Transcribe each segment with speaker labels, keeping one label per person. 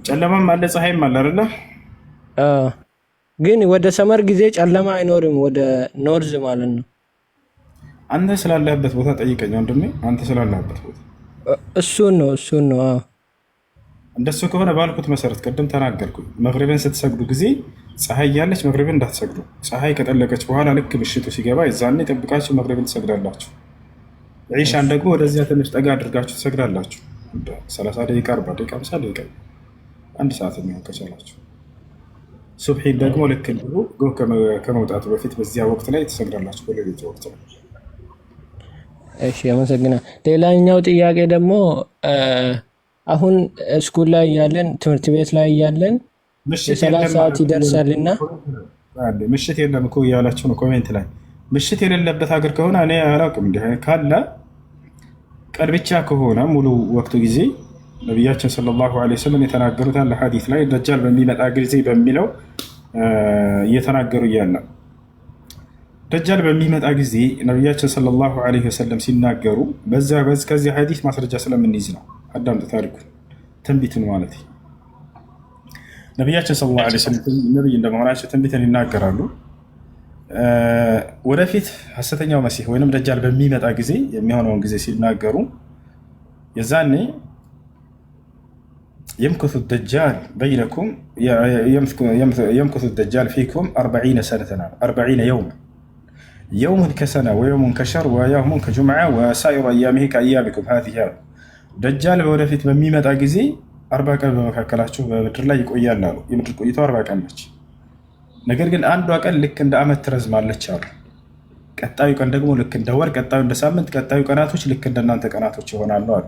Speaker 1: ጨለማም አለ ፀሐይም አለ አይደለ?
Speaker 2: ግን ወደ ሰመር ጊዜ ጨለማ አይኖርም፣ ወደ ኖርዝ ማለት ነው።
Speaker 1: አንተ ስላለህበት ቦታ ጠይቀኝ ወንድሜ። አንተ ስላለህበት ቦታ
Speaker 2: እሱን ነው።
Speaker 1: እንደሱ ከሆነ ባልኩት መሰረት ቅድም ተናገርኩ። መግሪብን ስትሰግዱ ጊዜ ፀሐይ ያለች መግሪብን እንዳትሰግዱ። ፀሐይ ከጠለቀች በኋላ ልክ ምሽቱ ሲገባ የዛኔ ጠብቃችሁ መግሪብን ትሰግዳላችሁ። ዒሻን ደግሞ ወደዚያ ትንሽ ጠጋ አድርጋችሁ ትሰግዳላችሁ። 30 ደቂቃ፣ 40 ደቂቃ፣ 50 ደቂቃ፣ አንድ ሰዓት የሚሆን ከቻላችሁ። ሱብሒን ደግሞ ልክ እንዲሁ ጎህ ከመውጣቱ በፊት በዚያ ወቅት ላይ ትሰግዳላችሁ፣ በሌሊት ወቅት ላይ።
Speaker 2: እሺ፣ አመሰግናለሁ። ሌላኛው ጥያቄ ደግሞ አሁን ስኩል ላይ እያለን ትምህርት ቤት ላይ እያለን የ30 ሰዓት ይደርሳልና
Speaker 1: ምሽት የለም እኮ እያላችሁ ነው ኮሜንት ላይ። ምሽት የሌለበት ሀገር ከሆነ እኔ አላውቅም። እንዲህ ካለ ቀን ብቻ ከሆነ ሙሉ ወቅቱ ጊዜ ነቢያችን ሰለላሁ ዐለይሂ ወሰለም የተናገሩት አለ ሐዲስ ላይ ደጃል በሚመጣ ጊዜ በሚለው እየተናገሩ እያለ ደጃል በሚመጣ ጊዜ ነቢያችን ሰለላሁ ዐለይሂ ወሰለም ሲናገሩ ከዚህ ሐዲስ ማስረጃ ስለምንይዝ ነው። አዳምጥ ታሪኩን፣ ትንቢትን ማለት ነቢያችን ሰለላሁ ዐለይሂ ወሰለም ነቢይ እንደመሆናቸው ትንቢትን ይናገራሉ። ወደፊት ሐሰተኛው መሲህ ወይንም ደጃል በሚመጣ ጊዜ የሚሆነውን ጊዜ ሲናገሩ የዛኔ يمكث الدجال بينكم يمكث الدجال فيكم 40 سنة 40 يوما يوم كسنة ويوم كشهر ويوم كجمعة وسائر أيامه كأيامكم هذه دجال ወደፊት በሚመጣ ጊዜ 40 ቀን በመካከላችሁ በምድር ላይ ይቆያል አሉ። የምድር ቆይታው 40 ቀን ነች። ነገር ግን አንዷ ቀን ልክ እንደ ዓመት ትረዝማለች አሉ። ቀጣዩ ቀን ደግሞ ልክ እንደ ወር፣ ቀጣዩ እንደ ሳምንት፣ ቀጣዩ ቀናቶች ልክ እንደናንተ ቀናቶች ይሆናሉ አሉ።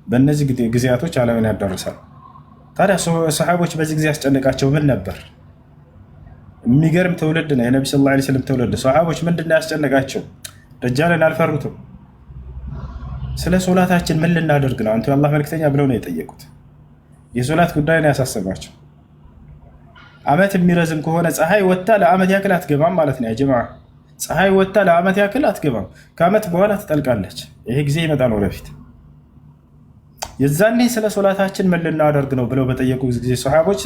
Speaker 1: በእነዚህ ጊዜያቶች ዓለምን ያዳርሳል። ታዲያ ሰሓቦች በዚህ ጊዜ ያስጨነቃቸው ምን ነበር? የሚገርም ትውልድ ነው የነቢ ሰለላሁ ዐለይሂ ወሰለም ትውልድ። ሰሓቦች ምንድን ነው ያስጨነቃቸው? ደጃልን አልፈሩትም። ስለ ሶላታችን ምን ልናደርግ ነው አንተ የአላህ መልክተኛ ብለው ነው የጠየቁት። የሶላት ጉዳይ ነው ያሳሰባቸው። ዓመት የሚረዝም ከሆነ ፀሐይ ወጥታ ለዓመት ያክል አትገባም ማለት ነው። ጀማዓ ፀሐይ ወጥታ ለዓመት ያክል አትገባም፣ ከዓመት በኋላ ትጠልቃለች። ይሄ ጊዜ ይመጣል ወደፊት። የዛኔ ስለ ሶላታችን ምን ልናደርግ ነው ብለው በጠየቁ ጊዜ ሰሓቦች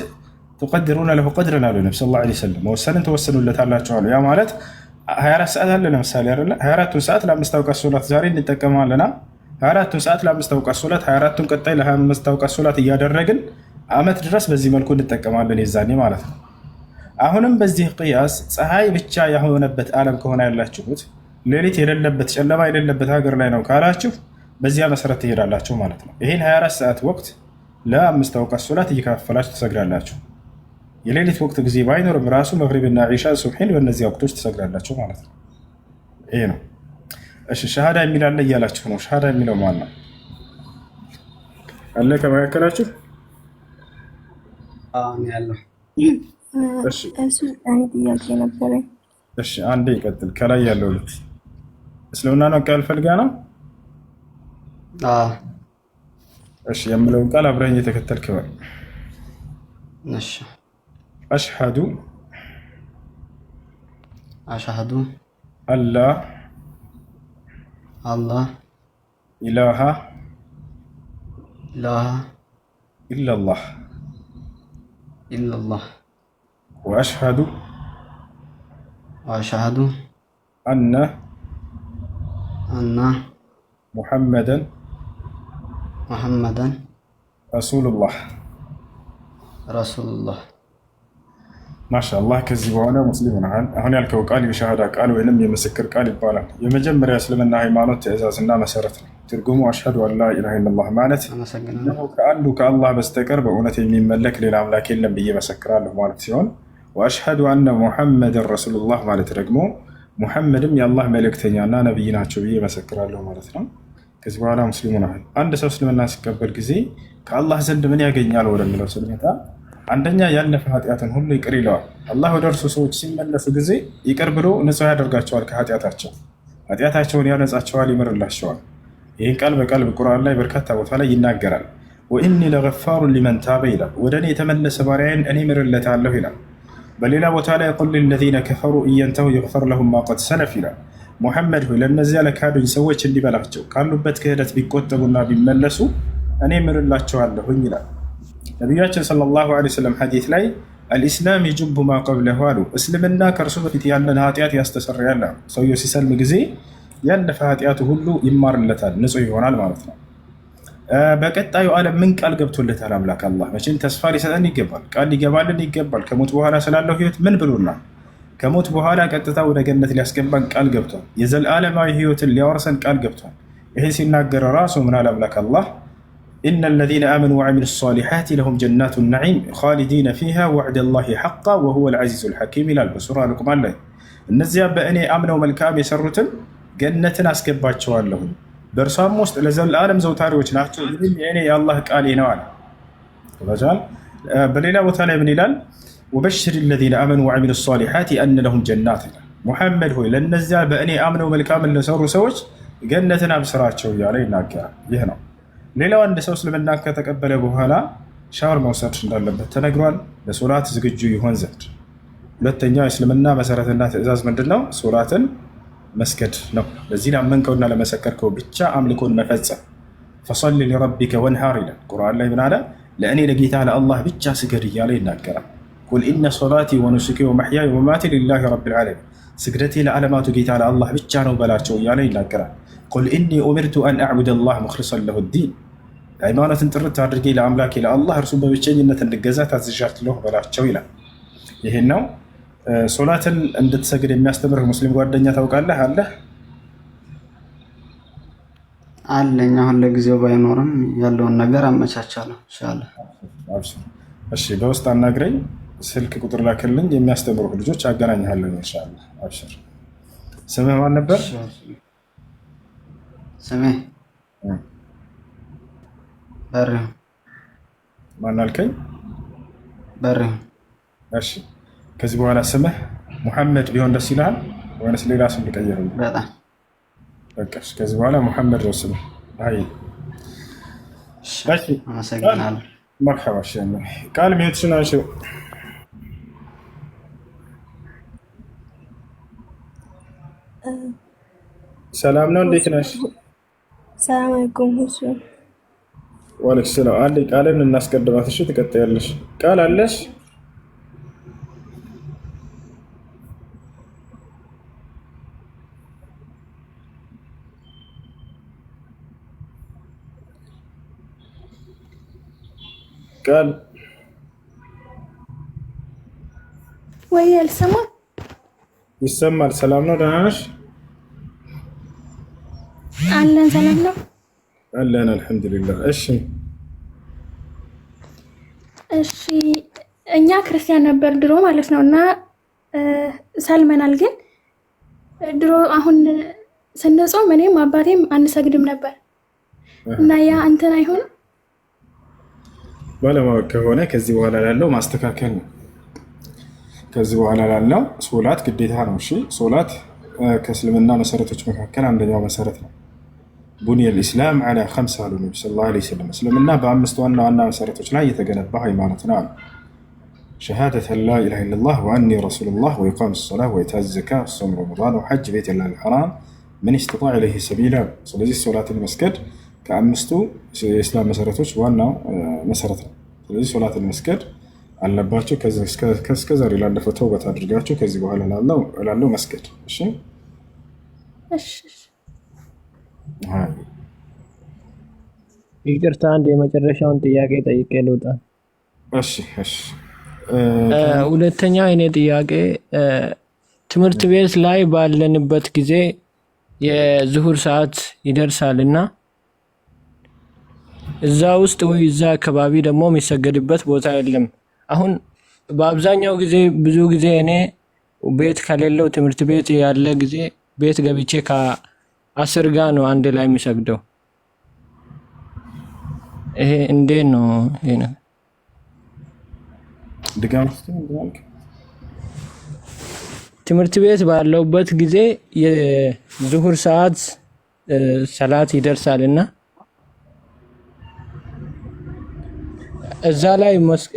Speaker 1: ትቀድሩነ ለሁ ቀድረን አሉ። ነቢ ሰለላሁ ዐለይሂ ወሰለም መወሰንን ትወስኑለታላችሁ አሉ። ያ ማለት 24 ሰዓት አለ ለምሳሌ አይደለ? 24ቱን ሰዓት ለአምስት አውቃት ሶላት ዛሬ እንጠቀማለና 24ቱን ሰዓት ለአምስት አውቃት ሶላት 24ቱን ቀጣይ ለአምስት አውቃት ሶላት እያደረግን ዓመት ድረስ በዚህ መልኩ እንጠቀማለን የዛኔ ማለት ነው። አሁንም በዚህ ቅያስ ፀሐይ ብቻ የሆነበት ዓለም ከሆነ ያላችሁት ሌሊት የሌለበት ጨለማ የሌለበት ሀገር ላይ ነው ካላችሁ በዚያ መሰረት ትሄዳላችሁ ማለት ነው። ይህን 24 ሰዓት ወቅት ለአምስት አውቃት ሶላት እየከፋፈላችሁ ትሰግዳላችሁ። የሌሊት ወቅት ጊዜ ባይኖርም ራሱ መግሪብና ዒሻ፣ ሱብሒን በእነዚህ ወቅቶች ትሰግዳላችሁ ማለት ነው። ይሄ ነው። እሺ ሸሃዳ የሚል አለ እያላችሁ ነው። ሸሃዳ የሚለው ማን ነው? አለ ከመካከላችሁ? እሺ አንዴ ይቀጥል። ከላይ ያለው ልጅ እስልምና ነው ቃል ፈልጋ ነው። እሺ የምለውን ቃል አብረኝ የተከተልክ በል።
Speaker 3: እሺ
Speaker 1: አሽሀዱ አላ ኢላሃ ኢለላህ ወአሽሀዱ አነ ሙሐመደን ረሱሉላህ። ማሻአላህ። ከዚህ በኋላ ሙስሊም ሆነሃል። አሁን ያልከው ቃል የሸሃዳ ቃል ወይንም የምስክር ቃል ይባላል። የመጀመሪያ እስልምና ሃይማኖት ትእዛዝና መሰረት ነው። ትርጉሙ አሽሀዱ አን ላ ኢላሃ ኢለላህ ማለት ከአንዱ ከአላህ በስተቀር በእውነት የሚመለክ ሌላ አምላክ የለም ብዬ መሰክራለሁ ማለት ሲሆን፣ ወአሽሀዱ አነ ሙሐመድን ረሱሉላህ ማለት ደግሞ ሙሐመድም የአላህ መልእክተኛና ነቢይ ናቸው ብዬ መሰክራለሁ ማለት ነው። ከዚህ በኋላ ሙስሊም ሆነሃል። አንድ ሰው እስልምና ሲቀበል ጊዜ ከአላህ ዘንድ ምን ያገኛል ወደሚለው ስንመጣ አንደኛ ያለፈ ኃጢአትን ሁሉ ይቅር ይለዋል። አላህ ወደ እርሱ ሰዎች ሲመለሱ ጊዜ ይቅር ብሎ ንጹህ ያደርጋቸዋል ከኃጢአታቸው፣ ኃጢአታቸውን ያነጻቸዋል፣ ይምርላቸዋል። ይህን ቃል በቃል በቁርአን ላይ በርካታ ቦታ ላይ ይናገራል። ወኢኒ ለገፋሩን ሊመን ታበ ይላል። ወደ እኔ የተመለሰ ባሪያዬን እኔ ምርለታለሁ ይላል። በሌላ ቦታ ላይ ቁል ሊለዚነ ከፈሩ ኢየንተሁ ይግፈር ለሁም ማ ቀድ ሰለፍ ይላል። ሙሐመድ ሆይ ለእነዚያ ለካዱኝ ሰዎች እንዲበላቸው ካሉበት ክህደት ቢቆጠቡና ቢመለሱ እኔ ምርላቸዋለሁኝ ይላል። ነቢያችን ሰለላሁ ዐለይሂ ወሰለም ሐዲስ ላይ አልኢስላም የጅቡ ማ ቀብለሁ አሉ። እስልምና ከእርሱ በፊት ያለን ኃጢአት ያስተሰርያል። ሰውየው ሲሰልም ጊዜ ያለፈ ኃጢአቱ ሁሉ ይማርለታል፣ ንጹህ ይሆናል ማለት ነው። በቀጣዩ ዓለም ምን ቃል ገብቶለታል አምላክ አላህ? መቼም ተስፋ ሊሰጠን ይገባል፣ ቃል ሊገባልን ይገባል። ከሞት በኋላ ስላለው ህይወት ምን ብሎናል? ከሞት በኋላ ቀጥታ ወደ ገነት ሊያስገባን ቃል ገብቷል። የዘላለማዊ ህይወትን ሊያወርሰን ቃል ገብቷል። ይሄ ሲናገር ራሱ ምን አለ አምላክ አላህ? ኢነ ለዚነ አመኑ ወዐሚሉ ሷሊሓት ለሁም ጀናቱ ነዒም ኻሊዲነ ፊሃ ወዕደ ላሂ ሐቃ ወሁወል ዐዚዙል ሐኪም ይላል በሱራ ሉቅማን ላይ። እነዚያ በእኔ አምነው መልካም የሰሩትን ገነትን አስገባቸዋለሁ፣ በእርሷም ውስጥ ለዘላለም ዘውታሪዎች ናቸው። ይህም የእኔ የአላህ ቃሌ ነው አለ። በሌላ ቦታ ላይ ምን ይላል? ወበሽር ለዚነ አመኑ ወዐሚሉ ሷሊሓት አነ ለሁም ጀናት ይላል። ሙሐመድ ሆይ ለእነዚያ በእኔ አምነው መልካምን ለሰሩ ሰዎች ገነትን አብስራቸው እያለ ይናገራል። ይህ ነው። ሌላው አንድ ሰው እስልምና ከተቀበለ በኋላ ሻወር መውሰድ እንዳለበት ተነግሯል፣ ለሶላት ዝግጁ ይሆን ዘንድ። ሁለተኛው የእስልምና መሰረትና ትእዛዝ ምንድን ነው? ሶላትን መስገድ ነው። ለዚህ ላመንከውና ለመሰከርከው ብቻ አምልኮን መፈጸም። ፈሰሊ ሊረቢከ ወንሃር ይላል ቁርአን ላይ ምን አለ? ለእኔ ለጌታ ለአላህ ብቻ ስገድ እያለ ይናገራል። ቁል ኢነ ሶላቲ ወኑሱኪ ወመሕያየ ወመማቲ ሊላሂ ረቢል ዓለሚን፣ ስግደቴ ለዓለማቱ ጌታ ለአላህ ብቻ ነው በላቸው እያለ ይናገራል። ቁል ኢኒ ኡሚርቱ አን አዕቡደ ላህ ሙኽሊሰን ለሁ ዲን፣ ሃይማኖትን ጥርት አድርጌ ለአምላኬ ለአላህ እርሱን በብቸኝነት እንድገዛ ታዝዣለሁ በላቸው ይላል። ይህን ነው ሶላትን እንድትሰግድ የሚያስተምርህ ሙስሊም ጓደኛ ታውቃለህ? አለህ?
Speaker 3: አለኝ። አሁን ለጊዜው ባይኖርም ያለውን ነገር አመቻቻለሁ ኢንሻአላህ።
Speaker 1: እሺ፣ በውስጥ አናግረኝ፣ ስልክ ቁጥር ላክልኝ፣ የሚያስተምሩህ ልጆች አገናኝሃለሁ ኢንሻአላህ። አብሽር። ስምህ ማን ነበር?
Speaker 3: ስሜ በሪሁ።
Speaker 1: ማን አልከኝ?
Speaker 3: በሪሁ።
Speaker 1: እሺ፣ ከዚህ በኋላ ስምህ ሙሐመድ ቢሆን ደስ ይልሃል ወይንስ ሌላ ስም ልቀይር?
Speaker 3: በጣም
Speaker 1: በቃ ከዚህ በኋላ ሙሐመድ ነው ስምህ። አይ እሺ፣
Speaker 3: አመሰግናለሁ።
Speaker 1: መርሐባ። እሺ፣ ቃል ሚዩትሽን አንሺው። ሰላም ነው፣ እንዴት ነሽ?
Speaker 4: ሰላም አለይኩም ሁሱ።
Speaker 1: ወአለይኩም ሰላም። አንዴ ቃልን እናስቀድማት። እሺ፣ ትቀጥያለሽ። ቃል አለሽ? ቃል
Speaker 4: ወይ አልሰማም?
Speaker 1: ይሰማል። ሰላም ነው፣ ደህና ነሽ?
Speaker 4: አለን። ሰላም ነው
Speaker 1: አለን፣ አልሐምዱሊላህ። እሺ
Speaker 4: እሺ፣ እኛ ክርስቲያን ነበር ድሮ ማለት ነው፣ እና ሰልመናል። ግን ድሮ አሁን ስንጾም እኔም አባቴም አንሰግድም ነበር እና ያ እንትን አይሆንም።
Speaker 1: ባለማወቅ ከሆነ ከዚህ በኋላ ላለው ማስተካከል ነው። ከዚህ በኋላ ላለው ሶላት ግዴታ ነው። እሺ፣ ሶላት ከእስልምና መሰረቶች መካከል አንደኛው መሰረት ነው። ቡኒየል ኢስላም ዐላ ኸምስ አሉ ነቢ ሰለላሁ ዐለይሂ ወሰለም። እስልምና በአምስት ዋና ዋና መሰረቶች ላይ የተገነባ ሃይማኖት ነው አሉ። ሸሃደተ ላ ኢላሃ ኢለላህ ወአኒ ረሱሉላህ ወኢቃም ሰላህ ወኢታእ ዘካ ወሶም ረመዳን ወሐጅ ቤተላሂል ሐራም መን ኢስተጣዐ ኢለይሂ ሰቢላ። ስለዚህ ሶላትን መስገድ ከአምስቱ የእስላም መሰረቶች ዋናው መሰረት ነው። ስለዚህ ሶላትን መስገድ አለባቸው። ከእስከዛሬ ላለፈው ተውበት አድርጋቸው ከዚህ በኋላ ላለው መስገድ። እሺ
Speaker 4: እሺ።
Speaker 2: ይቅርታ፣ አንድ የመጨረሻውን ጥያቄ ጠይቄ ልውጣ።
Speaker 1: እሺ እሺ።
Speaker 2: ሁለተኛው የኔ ጥያቄ ትምህርት ቤት ላይ ባለንበት ጊዜ የዙሁር ሰዓት ይደርሳል እና እዛ ውስጥ ወይ እዛ አካባቢ ደግሞ የሚሰገድበት ቦታ የለም። አሁን በአብዛኛው ጊዜ ብዙ ጊዜ እኔ ቤት ከሌለው ትምህርት ቤት ያለ ጊዜ ቤት ገብቼ ከ10 ጋር ነው አንድ ላይ የሚሰግደው። ይሄ እንዴት ነው? ይሄ ነው
Speaker 1: ድጋም
Speaker 2: ትምህርት ቤት ባለውበት ጊዜ የዙሁር ሰዓት ሰላት ይደርሳልና እዛ ላይ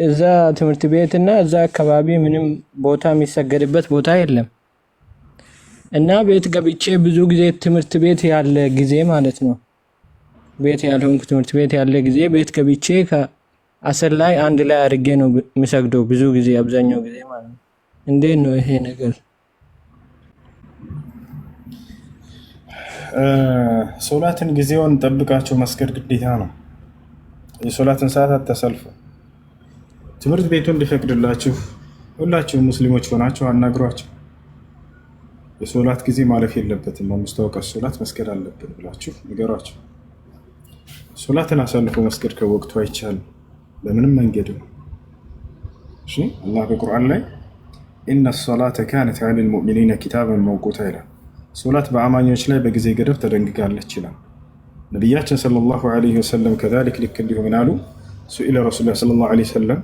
Speaker 2: እዛ ትምህርት ቤት እና እዛ አካባቢ ምንም ቦታ የሚሰገድበት ቦታ የለም እና ቤት ገብቼ ብዙ ጊዜ ትምህርት ቤት ያለ ጊዜ ማለት ነው ቤት ያልሆንኩ ትምህርት ቤት ያለ ጊዜ ቤት ገብቼ አስር ላይ አንድ ላይ አድርጌ ነው የሚሰግደው ብዙ ጊዜ አብዛኛው ጊዜ ማለት ነው። እንዴት ነው ይሄ ነገር?
Speaker 1: ሶላትን ጊዜውን ጠብቃችሁ መስገድ ግዴታ ነው። የሶላትን ሰዓት አታሳልፉ። ትምህርት ቤቱ እንዲፈቅድላችሁ ሁላችሁም ሙስሊሞች ሆናችሁ አናግሯቸው። የሶላት ጊዜ ማለፍ የለበትም፣ አምስት ወቅት ሶላት መስገድ አለብን ብላችሁ ንገሯቸው። ሶላትን አሳልፎ መስገድ ከወቅቱ አይቻልም በምንም መንገድ ነው። እሺ አላህ በቁርአን ላይ ኢነ ሶላተ ካነት ዐለል ሙእሚኒነ ኪታበን መውቁታ ይላል። ሶላት በአማኞች ላይ በጊዜ ገደብ ተደንግጋለች ይላል። ነቢያችን ሰለላሁ ዐለይሂ ወሰለም ከዛሊክ ልክ እንዲሁ ምን አሉ? ሱኢለ ረሱሉላህ ሰለላሁ ዐለይሂ ወሰለም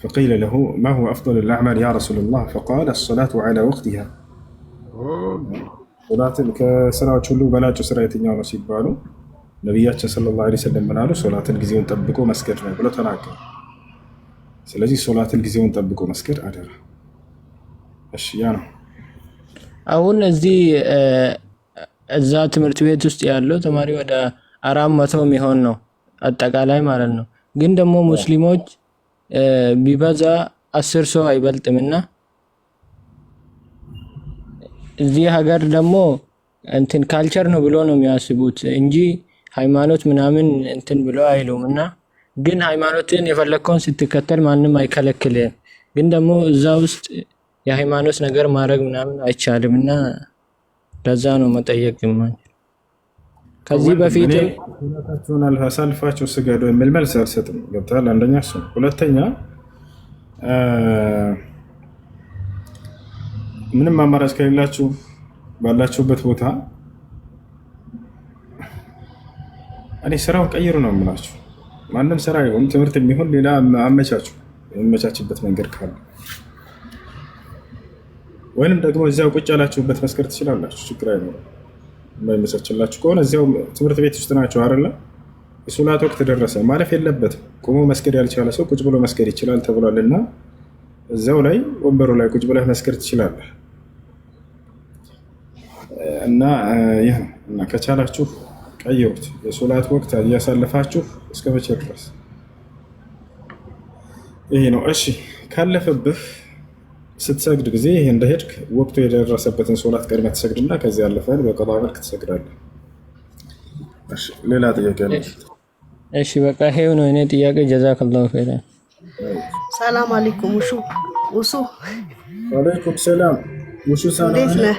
Speaker 1: ፈቂለ ለሁ ማ ሁወ አፍደሉል አዕማል ያ ረሱለላህ ፈቃለ አሶላቱ ዐላ ወቅቲሃ። ሶላትን ከስራዎች ሁሉ በላጩ ስራ የትኛው ነው ሲባሉ ነቢያችን ሰለላሁ ዐለይሂ ወሰለም ምን አሉ? ሶላትን ጊዜውን ጠብቆ መስገድ ነው ብለው ተናገሩ። ስለዚህ ሶላትን ጊዜውን ጠብቆ መስገድ አደራ። እሺ ያ ነው።
Speaker 2: አሁን እዚህ እዛ ትምህርት ቤት ውስጥ ያለው ተማሪ ወደ 400 የሚሆን ነው አጠቃላይ ማለት ነው። ግን ደግሞ ሙስሊሞች ቢበዛ 10 ሰው አይበልጥምና እዚህ ሀገር ደግሞ እንትን ካልቸር ነው ብሎ ነው የሚያስቡት እንጂ ሃይማኖት ምናምን እንትን ብሎ አይሉምና፣ ግን ሃይማኖትን የፈለከውን ስትከተል ማንም አይከለክልም። ግን ደግሞ እዛ ውስጥ የሃይማኖት ነገር ማድረግ ምናምን አይቻልምና ለዛ ነው መጠየቅ ማለት። ከዚህ በፊት
Speaker 1: ሁለታችሁን አሳልፋችሁ ስገዱ የሚል መልስ አልሰጥም። ገብቶሃል? አንደኛ እሱ ነው። ሁለተኛ ምንም አማራጭ ከሌላችሁ ባላችሁበት ቦታ እኔ ስራውን ቀይሩ ነው የምላችሁ። ማንም ስራ ይሁን ትምህርት የሚሆን ሌላ አመቻችሁ፣ የሚመቻችበት መንገድ ካለ ወይንም ደግሞ እዚያው ቁጭ ያላችሁበት መስከር ትችላላችሁ። ችግር አይኖርም። የማይመቻችላችሁ ከሆነ እዚያው ትምህርት ቤት ውስጥ ናችሁ አይደለ? የሶላት ወቅት ደረሰ ማለፍ የለበትም። ቆሞ መስገድ ያልቻለ ሰው ቁጭ ብሎ መስገድ ይችላል ተብሏል እና እዚያው ላይ ወንበሩ ላይ ቁጭ ብለህ መስገድ ትችላለህ። እና ይህ ነው። እና ከቻላችሁ ቀይሩት። የሶላት ወቅት እያሳለፋችሁ እስከ መቼ ድረስ ይሄ ነው። እሺ ካለፈብህ ስትሰግድ ጊዜ ይሄ እንደሄድክ ወቅቱ የደረሰበትን ሶላት ቀድመህ ትሰግድና ከዚህ ያለፈን በቀዷ መልክ ትሰግዳለህ። እሺ ሌላ ጥያቄ አለ?
Speaker 2: እሺ በቃ ይሄው ነው እኔ ጥያቄ። ጀዛከላሁ ኸይራን።
Speaker 5: ሰላም አለይኩም ውሱ።
Speaker 1: ወአለይኩም ሰላም ውሱ።
Speaker 5: እንዴት ነህ?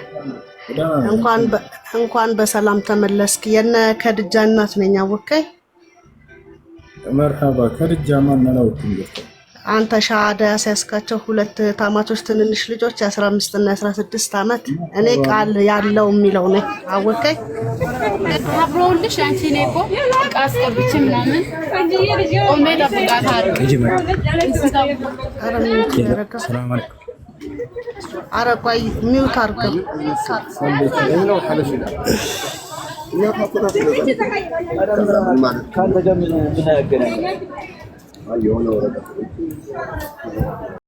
Speaker 5: እንኳን በሰላም ተመለስክ። የነ ከድጃ እናት ነኝ። አወከኝ?
Speaker 1: መርሐባ። ከድጃ ማን ነው?
Speaker 5: አንተ ሻሃዳ ያስያዝካቸው ሁለት ታማቾች ትንንሽ ልጆች የ15 እና 16 ዓመት እኔ ቃል ያለው የሚለው ነኝ። አወከኝ?
Speaker 6: አብሮልሽ አንቺ ነኝ እኮ ቃስ ቀብቼ ምናምን ቆሜ ጠብቃታለሁ።
Speaker 1: ሰላም አለይኩም።
Speaker 5: ኧረ ቆይ ሚውት አድርገው።